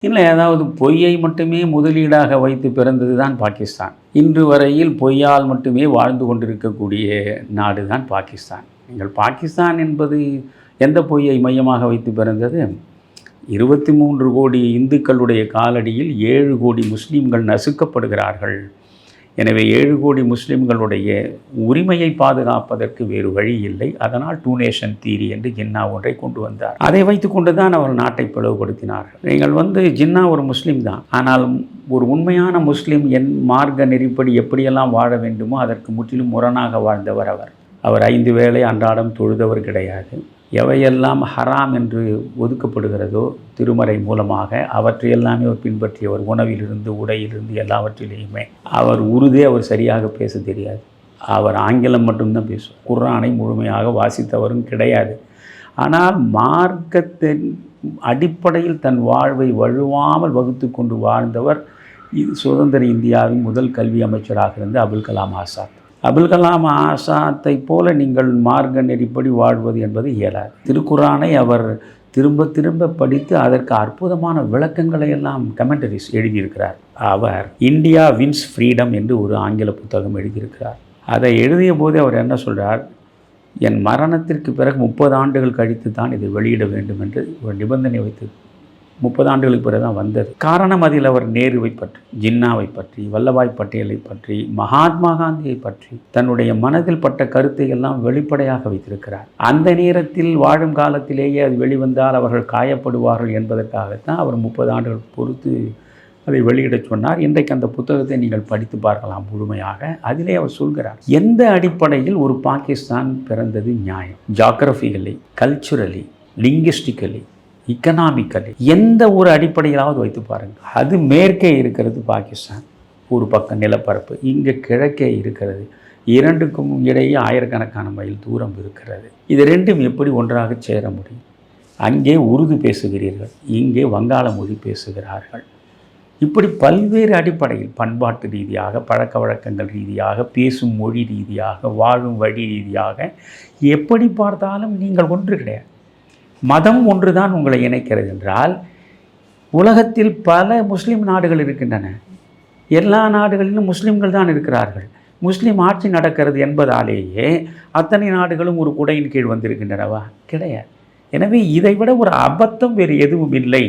இல்லை, அதாவது பொய்யை மட்டுமே முதலீடாக வைத்து பிறந்தது தான் பாகிஸ்தான். இன்று வரையில் பொய்யால் மட்டுமே வாழ்ந்து கொண்டிருக்கக்கூடிய நாடு தான் பாகிஸ்தான். நீங்கள் பாகிஸ்தான் என்பது எந்த பொய்யை மையமாக வைத்து பிறந்தது? 23 கோடி இந்துக்களுடைய காலடியில் 7 கோடி முஸ்லீம்கள் நசுக்கப்படுகிறார்கள். எனவே 7 கோடி முஸ்லிம்களுடைய உரிமையை பாதுகாப்பதற்கு வேறு வழி இல்லை. அதனால் 2 நேஷன் தியரி என்று ஜின்னா ஒன்றை கொண்டு வந்தார். அதை வைத்துக்கொண்டு தான் அவர் நாட்டை பிளவுபடுத்தினார்கள். நீங்கள் ஜின்னா ஒரு முஸ்லீம் தான். ஆனால் ஒரு உண்மையான முஸ்லீம் என் மார்க்க நெறிப்படி எப்படியெல்லாம் வாழ வேண்டுமோ அதற்கு முற்றிலும் முரணாக வாழ்ந்தவர் அவர். அவர் 5 வேளை அன்றாடம் தொழுதவர் கிடையாது. எவையெல்லாம் ஹராம் என்று ஒதுக்கப்படுகிறதோ திருமறை மூலமாக அவற்றையெல்லாமே அவர் பின்பற்றியவர். உணவிலிருந்து உடையிலிருந்து எல்லாவற்றிலேயுமே. அவர் உருதே அவர் சரியாக பேச தெரியாது. அவர் ஆங்கிலம் மட்டும்தான் பேசுவார். குர்ஆனை முழுமையாக வாசித்தவரும் கிடையாது. ஆனால் மார்க்கத்தின் அடிப்படையில் தன் வாழ்வை வழுவாமல் வகுத்து கொண்டு வாழ்ந்தவர் சுதந்திர இந்தியாவின் முதல் கல்வி அமைச்சராக இருந்த அபுல் கலாம் ஆசாத். அபுல் கலாம் ஆசாத்தை போல நீங்கள் மார்க்க நெறிப்படி வாழ்வது என்பது இயலாது. திருக்குர்ஆனை அவர் திரும்ப திரும்ப படித்து அதற்கு அற்புதமான விளக்கங்களை எல்லாம் கமெண்டரிஸ் எழுதியிருக்கிறார். அவர் இந்தியா வின்ஸ் ஃப்ரீடம் என்று ஒரு ஆங்கில புத்தகம் எழுதியிருக்கிறார். அதை எழுதிய போது அவர் என்ன சொல்கிறார்? என் மரணத்திற்கு பிறகு 30 ஆண்டுகள் கழித்து தான் இதை வெளியிட வேண்டும் என்று ஒரு நிபந்தனை வைத்து 30 ஆண்டுகளுக்கு பிறகு தான் வந்தது. காரணம் அதில் அவர் நேருவை பற்றி, ஜின்னாவை பற்றி, வல்லபாய் பட்டேலை பற்றி, மகாத்மா காந்தியை பற்றி தன்னுடைய மனதில் பட்ட கருத்தை எல்லாம் வெளிப்படையாக வைத்திருக்கிறார். அந்த நேரத்தில் வாழும் காலத்திலேயே அது வெளிவந்தால் அவர்கள் காயப்படுவார்கள் என்பதற்காகத்தான் அவர் 30 ஆண்டுகள் பொறுத்து அதை வெளியிடச் சொன்னார். இன்றைக்கு அந்த புத்தகத்தை நீங்கள் படித்து பார்க்கலாம் முழுமையாக. அதிலே அவர் சொல்கிறார், எந்த அடிப்படையில் ஒரு பாகிஸ்தான் பிறந்தது நியாயம்? ஜாகிரபிக்கலி, கல்ச்சுரலி, லிங்குஸ்டிக்கலி, இக்கனாமிக்கலி, எந்த ஒரு அடிப்படையிலாவது வைத்து பாருங்கள். அது மேற்கே இருக்கிறது பாகிஸ்தான், ஒரு பக்கம் நிலப்பரப்பு, இங்கே கிழக்கே இருக்கிறது. இரண்டுக்கும் இடையே ஆயிரக்கணக்கான மைல் தூரம் இருக்கிறது. இது ரெண்டும் எப்படி ஒன்றாக சேர முடியும்? அங்கே உருது பேசுகிறீர்கள், இங்கே வங்காள மொழி பேசுகிறார்கள். இப்படி பல்வேறு அடிப்படையில் பண்பாட்டு ரீதியாக, பழக்க வழக்கங்கள் ரீதியாக, பேசும் மொழி ரீதியாக, வாழும் வழி ரீதியாக எப்படி பார்த்தாலும் நீங்கள் ஒன்று கிடையாது. மதம் ஒன்று தான் உங்களை இணைக்கிறது என்றால் உலகத்தில் பல முஸ்லீம் நாடுகள் இருக்கின்றன. எல்லா நாடுகளிலும் முஸ்லீம்கள் தான் இருக்கிறார்கள். முஸ்லீம் ஆட்சி நடக்கிறது என்பதாலேயே அத்தனை நாடுகளும் ஒரு குடையின் கீழ் வந்திருக்கின்றனவா? கிடையாது. எனவே இதைவிட ஒரு அபத்தம் வேறு எதுவும் இல்லை.